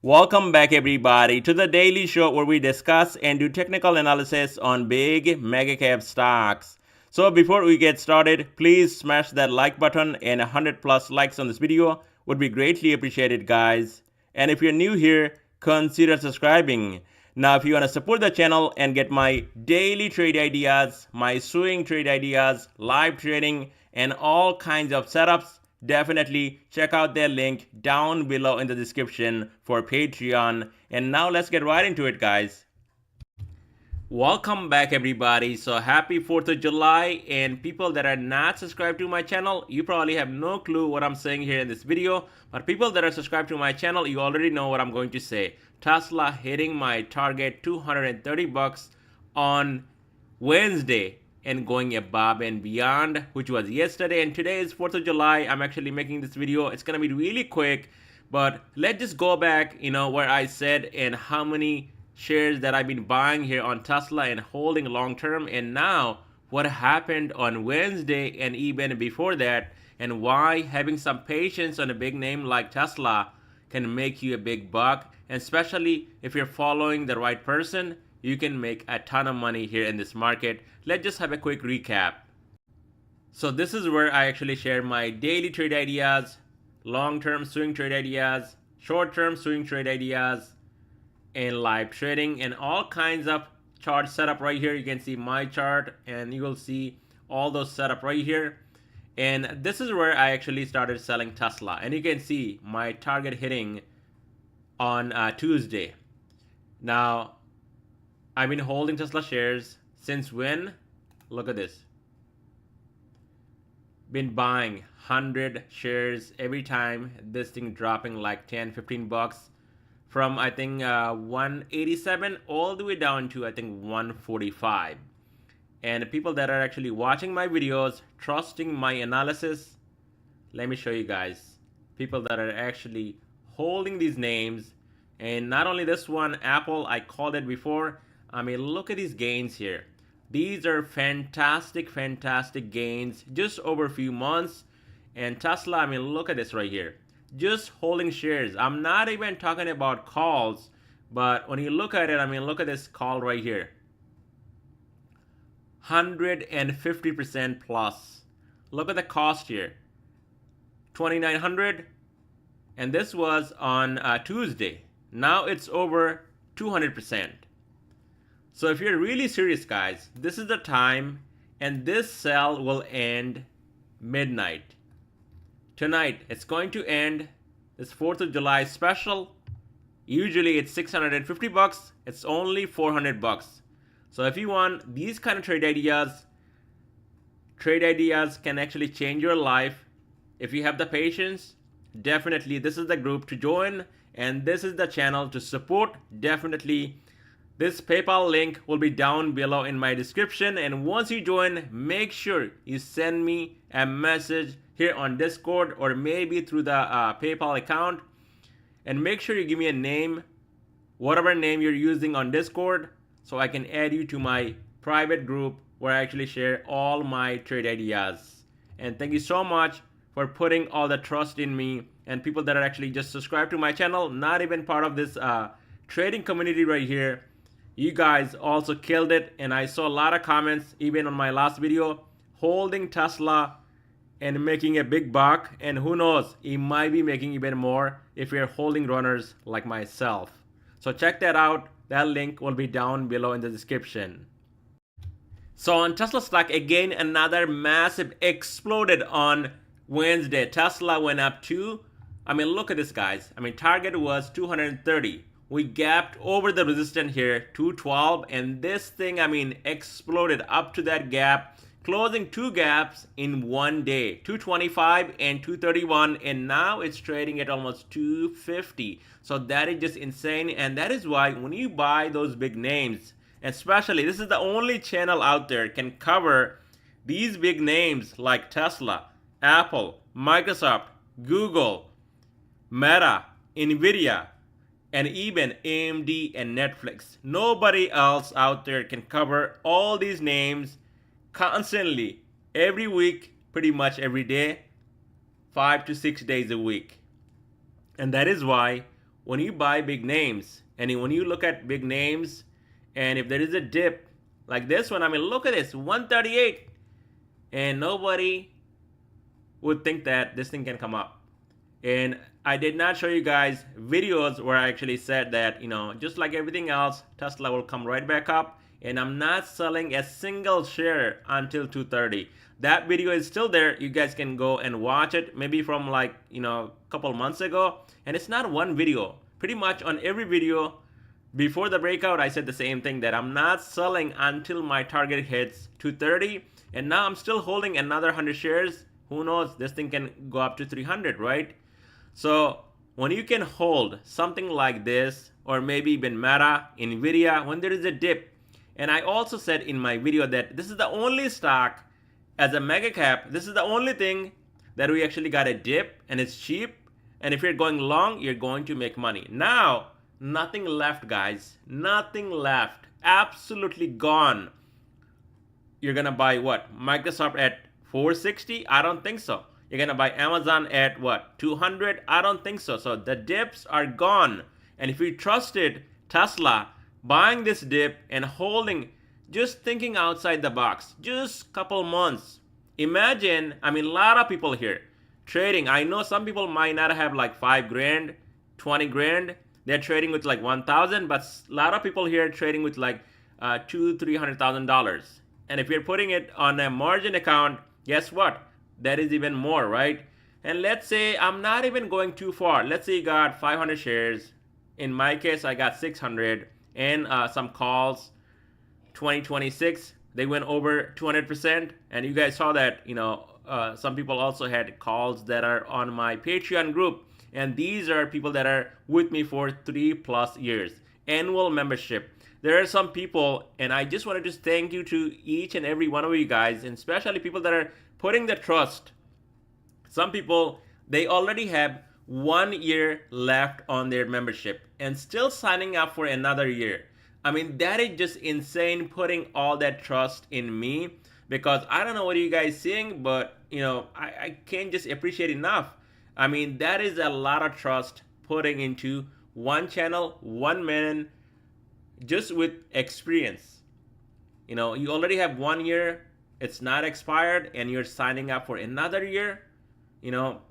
Welcome back everybody to the daily show where we discuss and do technical analysis on big mega cap stocks. So before we get started, please smash that like button, and 100 plus likes on this video would be greatly appreciated, guys. And if you're new here, consider subscribing. Now if you want to support the channel and get my daily trade ideas, my swing trade ideas, live trading, and all kinds of setups, definitely check out their link down below in the description for Patreon. And now let's get right into it, guys. Welcome back everybody. So happy 4th of July, and people that are not subscribed to my channel, you probably have no clue what I'm saying here in this video, but people that are subscribed to my channel, you already know what I'm going to say. Tesla hitting my target $230 on Wednesday and going above and beyond, which was yesterday, and today is 4th of July. I'm actually making this video. It's gonna be really quick, but let's just go back, where I said and how many shares that I've been buying here on Tesla and holding long term, and now what happened on Wednesday and even before that, and why having some patience on a big name like Tesla can make you a big buck, and especially if you're following the right person, you can make a ton of money here in this market. Let's just have a quick recap. So this is where I actually share my daily trade ideas, long-term swing trade ideas, short-term swing trade ideas, and live trading, and all kinds of chart setup right here. You can see my chart, and you will see all those setup right here. And this is where I actually started selling Tesla, and you can see my target hitting on Tuesday. Now I've been holding Tesla shares since when? Look at this. Been buying 100 shares every time this thing dropping like 10-15 bucks from I think 187 all the way down to I think 145. And people that are actually watching my videos, trusting my analysis, let me show you guys. People that are actually holding these names, and not only this one, Apple, I called it before. I mean, look at these gains here. These are fantastic gains just over a few months. And Tesla, I mean, look at this right here. Just holding shares. I'm not even talking about calls, but when you look at it, I mean, look at this call right here. 150% plus. Look at the cost here. 2,900, and this was on Tuesday. Now it's over 200%. So if you're really serious, guys, this is the time, and this sell will end midnight. Tonight, it's going to end this 4th of July special. Usually it's 650 bucks. It's only 400 bucks. So if you want these kind of trade ideas can actually change your life. If you have the patience, definitely this is the group to join, and this is the channel to support. Definitely this PayPal link will be down below in my description, and once you join, make sure you send me a message here on Discord or maybe through the PayPal account, and make sure you give me a name, whatever name you're using on Discord, so I can add you to my private group where I actually share all my trade ideas. And thank you so much for putting all the trust in me, and people that are actually just subscribed to my channel, not even part of this trading community right here. You guys also killed it, and I saw a lot of comments even on my last video holding Tesla and making a big buck, and who knows, it might be making even more if you're holding runners like myself. So check that out. That link will be down below in the description. So on Tesla stock, again, another massive exploded on Wednesday. Tesla went up to, I mean, look at this, guys. I mean, target was 230. We gapped over the resistance here, 212, and this thing, I mean, exploded up to that gap, closing two gaps in one day, 225 and 231, and now it's trading at almost 250. So that is just insane, and that is why when you buy those big names, especially this is the only channel out there can cover these big names like Tesla, Apple, Microsoft, Google, Meta, Nvidia, and even AMD and Netflix. Nobody else out there can cover all these names constantly, every week, pretty much every day, 5 to 6 days a week. And that is why when you buy big names and when you look at big names, and if there is a dip like this one, I mean, look at this, 138, and nobody would think that this thing can come up. And I did not show you guys videos where I actually said that, just like everything else, Tesla will come right back up, and I'm not selling a single share until 230. That video is still there. You guys can go and watch it, maybe from like, a couple months ago. And it's not one video. Pretty much on every video before the breakout, I said the same thing, that I'm not selling until my target hits 230. And now I'm still holding another 100 shares. Who knows? This thing can go up to 300, right? So when you can hold something like this, or maybe even Meta, Nvidia, when there is a dip, and I also said in my video that this is the only stock as a mega cap, this is the only thing that we actually got a dip and it's cheap. And if you're going long, you're going to make money. Now, nothing left, guys. Nothing left. Absolutely gone. You're going to buy what? Microsoft at 460? I don't think so. You're going to buy Amazon at what? 200? I don't think so. So the dips are gone. And if you trusted Tesla, buying this dip and holding, just thinking outside the box, just couple months. Imagine, I mean, a lot of people here trading. I know some people might not have like 5 grand, 20 grand. They're trading with like 1,000, but a lot of people here trading with like $200,000-$300,000. And if you're putting it on a margin account, guess what? That is even more, right? And let's say I'm not even going too far. Let's say you got 500 shares. In my case, I got 600 and some calls. 2026, they went over 200%. And you guys saw that, some people also had calls that are on my Patreon group. And these are people that are with me for 3+ years. Annual membership. There are some people, and I just want to just thank you to each and every one of you guys, and especially people that are putting the trust. Some people, they already have 1 year left on their membership and still signing up for another year. I mean, that is just insane, putting all that trust in me, because I don't know what you guys seeing, but I can't just appreciate enough. I mean, that is a lot of trust putting into one channel, one man, just with experience. You already have 1 year, it's not expired, and you're signing up for another year.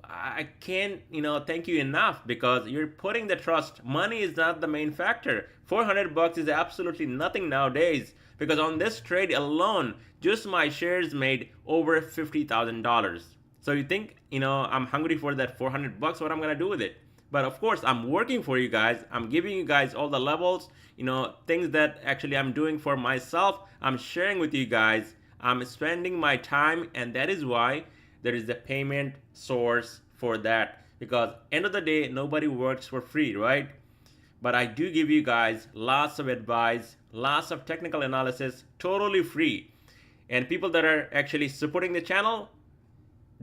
I can't, thank you enough, because you're putting the trust. Money is not the main factor. $400 is absolutely nothing nowadays, because on this trade alone, just my shares made over $50,000. So you think, I'm hungry for that $400, what I'm going to do with it? But of course, I'm working for you guys. I'm giving you guys all the levels, things that actually I'm doing for myself. I'm sharing with you guys. I'm spending my time, and that is why there is a payment source for that, because end of the day, nobody works for free, right? But I do give you guys lots of advice, lots of technical analysis, totally free. And people that are actually supporting the channel,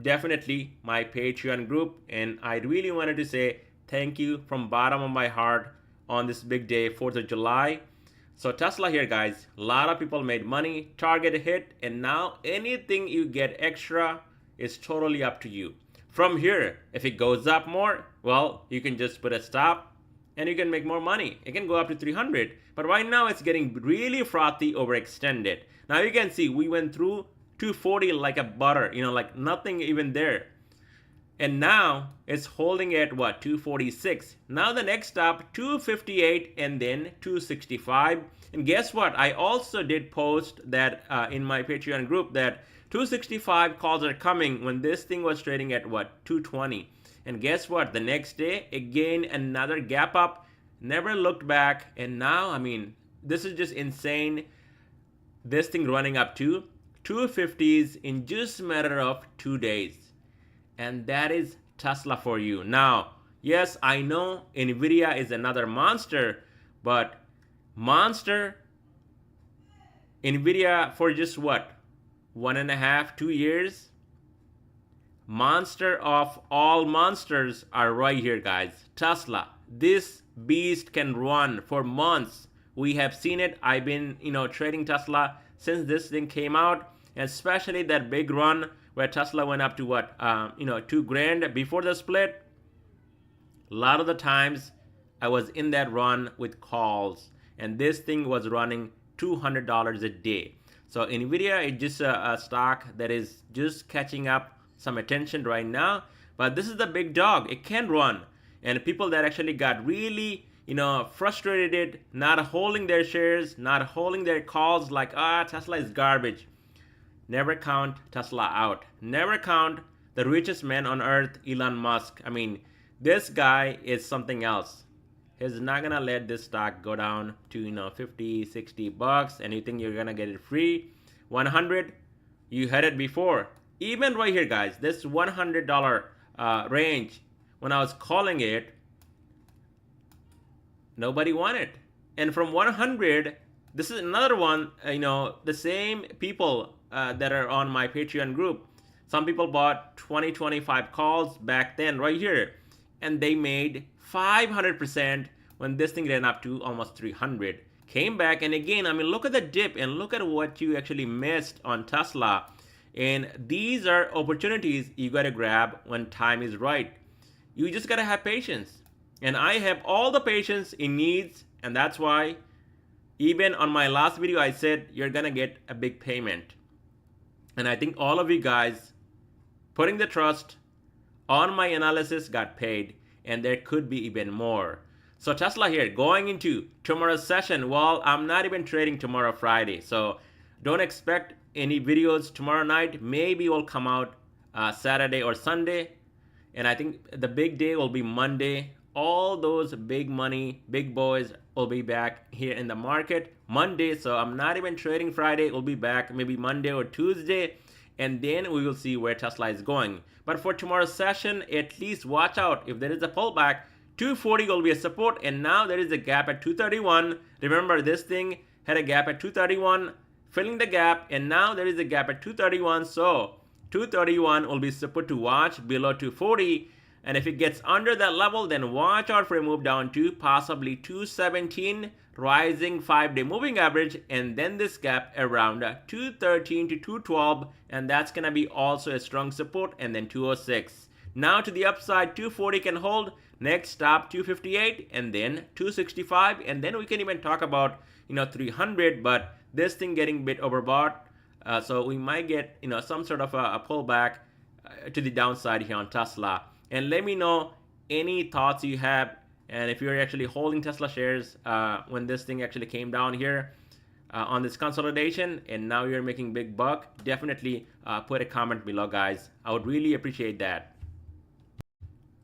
definitely my Patreon group. And I really wanted to say thank you from bottom of my heart on this big day, 4th of July. So Tesla here, guys, a lot of people made money, target hit, and now anything you get extra is totally up to you. From here, if it goes up more, well, you can just put a stop and you can make more money. It can go up to 300, but right now it's getting really frothy, overextended. Now you can see we went through 240 like a butter, like nothing even there. And now it's holding at what, 246. Now the next stop, 258, and then 265. And guess what? I also did post that in my Patreon group that 265 calls are coming when this thing was trading at what, 220. And guess what? The next day, again, another gap up, never looked back. And now, I mean, this is just insane. This thing running up to 250s in just a matter of 2 days. And that is Tesla for you. Now, yes, I know Nvidia is another monster, but Nvidia for just what, 1.5, 2 years? Monster of all monsters are right here, guys. Tesla. This beast can run for months. We have seen it. I've been, trading Tesla since this thing came out, and especially that big run where Tesla went up to what, $2 grand before the split. A lot of the times I was in that run with calls, and this thing was running $200 a day. So Nvidia is just a stock that is just catching up some attention right now, but this is the big dog. It can run, and people that actually got really frustrated, not holding their shares, not holding their calls, like Tesla is garbage. Never count Tesla out. Never count the richest man on earth, Elon Musk. I mean, this guy is something else. He's not gonna let this stock go down to 50, 60 bucks, and you think you're gonna get it free. 100, you had it before. Even right here, guys, this $100 range, when I was calling it, nobody wanted. And from 100, this is another one, the same people that are on my Patreon group. Some people bought 20, 25 calls back then right here, and they made 500% when this thing ran up to almost 300. Came back, and again, I mean, look at the dip and look at what you actually missed on Tesla. And these are opportunities you gotta grab when time is right. You just gotta have patience. And I have all the patience it needs, and that's why even on my last video I said you're gonna get a big payment. And I think all of you guys putting the trust on my analysis got paid, and there could be even more. So Tesla here, going into tomorrow's session. Well, I'm not even trading tomorrow, Friday, so don't expect any videos tomorrow night. Maybe will come out Saturday or Sunday, and I think the big day will be Monday. All those big money, big boys will be back here in the market Monday, so I'm not even trading Friday. We'll be back maybe Monday or Tuesday, and then we will see where Tesla is going. But for tomorrow's session, at least watch out. If there is a pullback, 240 will be a support, and now there is a gap at 231. Remember, this thing had a gap at 231, filling the gap, and now there is a gap at 231. So 231 will be support to watch below 240. And if it gets under that level, then watch out for a move down to possibly 217, rising 5-day moving average, and then this gap around 213 to 212, and that's going to be also a strong support, and then 206. Now to the upside, 240 can hold, next stop 258, and then 265, and then we can even talk about 300, but this thing getting a bit overbought, so we might get some sort of a pullback to the downside here on Tesla. And let me know any thoughts you have, and if you're actually holding Tesla shares when this thing actually came down here on this consolidation, and now you're making big buck, definitely put a comment below, guys. I would really appreciate that.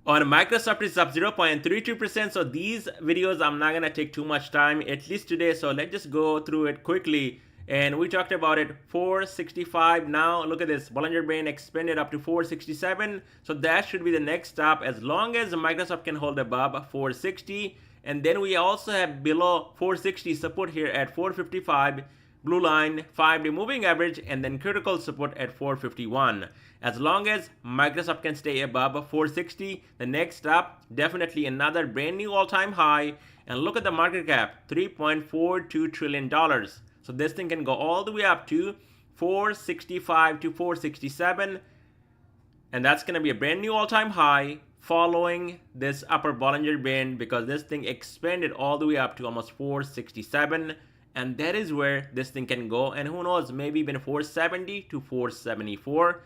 On Microsoft, it's up 0.32%. So these videos, I'm not gonna take too much time, at least today. So let's just go through it quickly. And we talked about it, 465. Now look at this, Bollinger Band expanded up to 467. So that should be the next stop, as long as Microsoft can hold above 460. And then we also have below 460 support here at 455. Blue line, 5-day moving average, and then critical support at 451. As long as Microsoft can stay above 460, the next stop, definitely another brand new all-time high. And look at the market cap, $3.42 trillion. So this thing can go all the way up to 465 to 467. And that's going to be a brand new all-time high following this upper Bollinger Band, because this thing expanded all the way up to almost 467. And that is where this thing can go. And who knows, maybe even 470 to 474.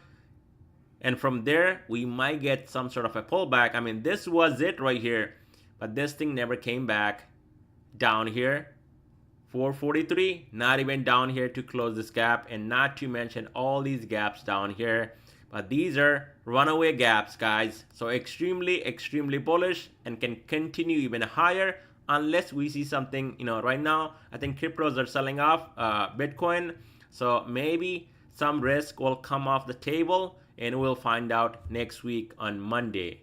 And from there, we might get some sort of a pullback. I mean, this was it right here. But this thing never came back down here. 443, not even down here to close this gap, and not to mention all these gaps down here. But these are runaway gaps, guys. So extremely bullish, and can continue even higher unless we see something. Right now I think cryptos are selling off, Bitcoin, so maybe some risk will come off the table, and we'll find out next week on Monday.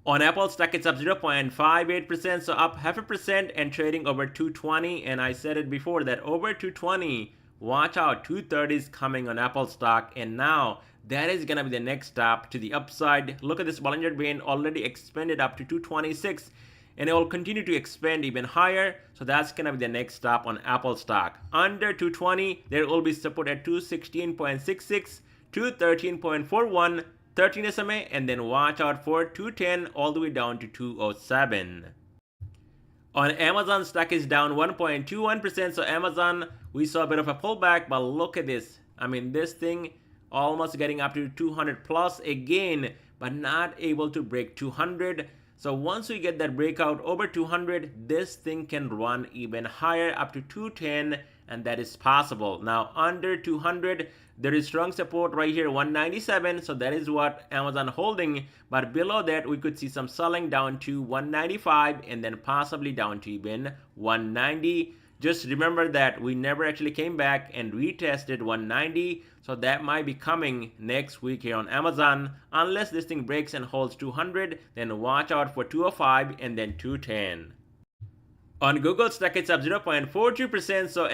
On Apple stock, it's up 0.58%, so up 0.5% and trading over 220. And I said it before that over 220, watch out, 230 is coming on Apple stock. And now that is gonna be the next stop to the upside. Look at this Bollinger Band already expanded up to 226, and it will continue to expand even higher. So that's gonna be the next stop on Apple stock. Under 220, there will be support at 216.66, 213.41. 13 SMA, and then watch out for 210 all the way down to 207. On Amazon, stock is down 1.21%. So Amazon, we saw a bit of a pullback, but look at this. I mean, this thing almost getting up to 200 plus again, but not able to break 200. So once we get that breakout over 200, this thing can run even higher up to 210, and that is possible. Now under 200, there is strong support right here, 197. So that is what Amazon holding. But below that, we could see some selling down to 195 and then possibly down to even 190. Just remember that we never actually came back and retested 190. So that might be coming next week here on Amazon. Unless this thing breaks and holds 200, then watch out for 205 and then 210. On Google, stock it's up 0.42%, so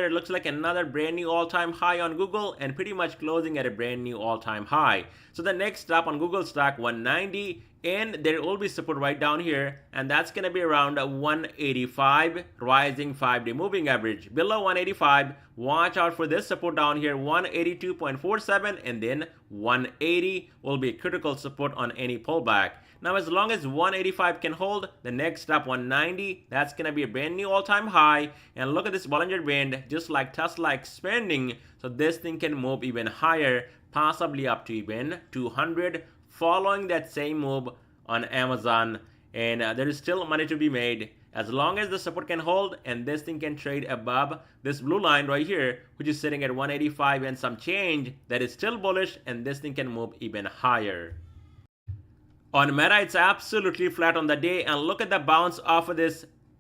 looks like another brand new all-time high on Google, and pretty much closing at a brand new all-time high. So the next stop on Google stock 190, and there will be support right down here, and that's going to be around 185, rising 5-day moving average. Below 185, watch out for this support down here, 182.47, and then 180 will be critical support on any pullback. Now, as long as 185 can hold, the next stop 190, that's going to be a brand new all-time high. And look at this Bollinger Band, just like Tesla expanding. So this thing can move even higher, possibly up to even 200, following that same move on Amazon. And there is still money to be made. As long as the support can hold and this thing can trade above this blue line right here, which is sitting at 185 and some change, that is still bullish, and this thing can move even higher. On Meta, it's absolutely flat on the day, and look at the bounce off of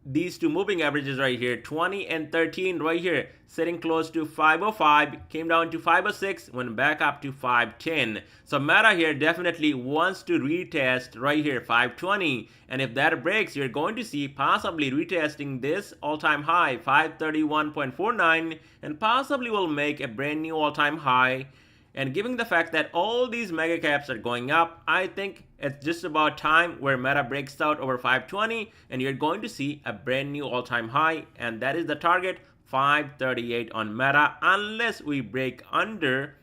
these two moving averages right here, 20 and 13 right here, sitting close to 505, came down to 506, went back up to 510. So Meta here definitely wants to retest right here, 520, and if that breaks, you're going to see possibly retesting this all-time high, 531.49, and possibly will make a brand new all-time high. And given the fact that all these mega caps are going up, I think it's just about time where Meta breaks out over 520 and you're going to see a brand new all-time high, and that is the target, 538 on Meta, unless we break under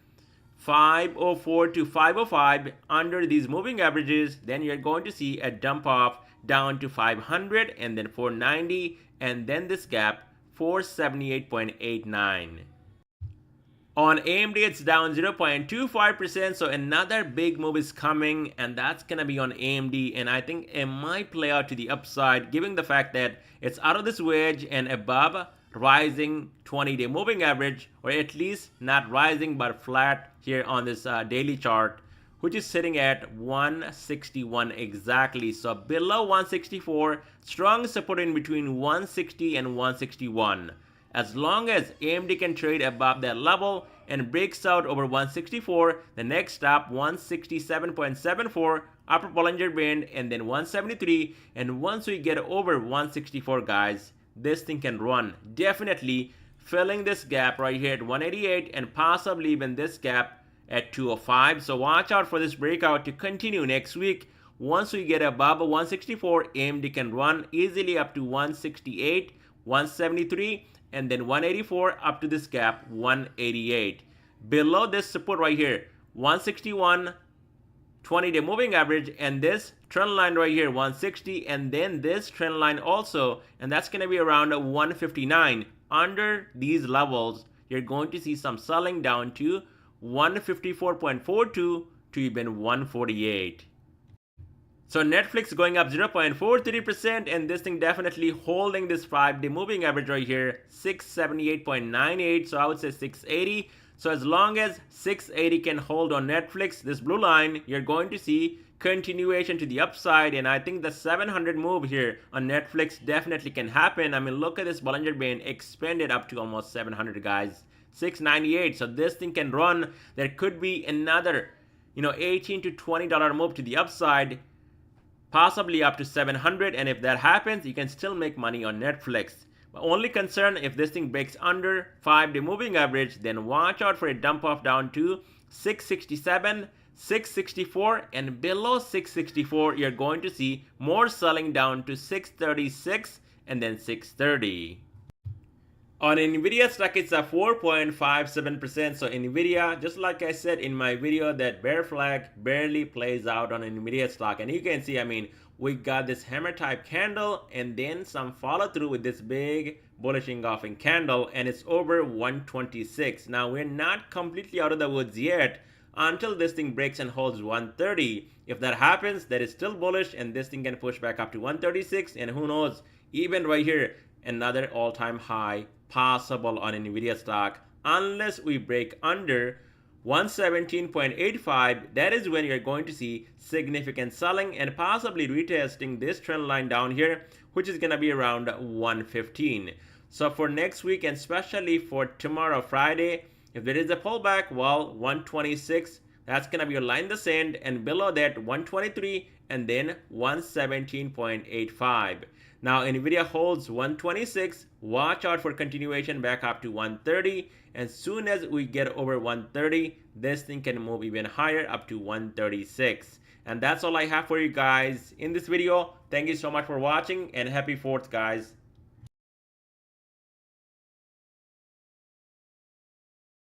504 to 505 under these moving averages. Then you're going to see a dump off down to 500 and then 490, and then this gap 478.89. On AMD, it's down 0.25%, so another big move is coming, and that's going to be on AMD, and I think it might play out to the upside, given the fact that it's out of this wedge and above rising 20-day moving average, or at least not rising but flat here on this daily chart, which is sitting at 161 exactly. So below 164, strong support in between 160 and 161. As long as AMD can trade above that level and breaks out over 164, the next stop 167.74, upper Bollinger Band, and then 173. And once we get over 164, guys, this thing can run. Definitely filling this gap right here at 188 and possibly even this gap at 205. So watch out for this breakout to continue next week. Once we get above 164, AMD can run easily up to 168, 173, and then 184 up to this gap 188. Below this support right here, 161, 20-day moving average, and this trend line right here 160, and then this trend line also, and that's going to be around 159. Under these levels, you're going to see some selling down to 154.42 to even 148. So Netflix going up 0.43%, and this thing definitely holding this 5-day moving average right here, 678.98, so I would say 680. So as long as 680 can hold on Netflix, this blue line, you're going to see continuation to the upside, and I think the 700 move here on Netflix definitely can happen. I mean, look at this Bollinger Band expanded up to almost 700, guys, 698. So this thing can run. There could be another, $18 to $20 move to the upside, possibly up to 700, and if that happens, you can still make money on Netflix. My only concern, if this thing breaks under 5-day moving average, then watch out for a dump off down to 667, 664, and below 664, you're going to see more selling down to 636 and then 630. On Nvidia stock, it's a 4.57%. So Nvidia, just like I said in my video, that bear flag barely plays out on Nvidia stock. And you can see, I mean, we got this hammer type candle and then some follow through with this big bullish engulfing candle, and it's over 126. Now we're not completely out of the woods yet until this thing breaks and holds 130. If that happens, that is still bullish, and this thing can push back up to 136, and who knows, even right here, another all-time high possible on Nvidia stock, unless we break under 117.85. That is when you're going to see significant selling and possibly retesting this trend line down here, which is going to be around 115. So for next week, and especially for tomorrow, Friday, if there is a pullback, well, 126, that's going to be your line in the sand, and below that 123, and then 117.85. Now Nvidia holds 126. Watch out for continuation back up to 130. And soon as we get over 130, this thing can move even higher up to 136. And that's all I have for you guys in this video. Thank you so much for watching, and happy 4th, guys.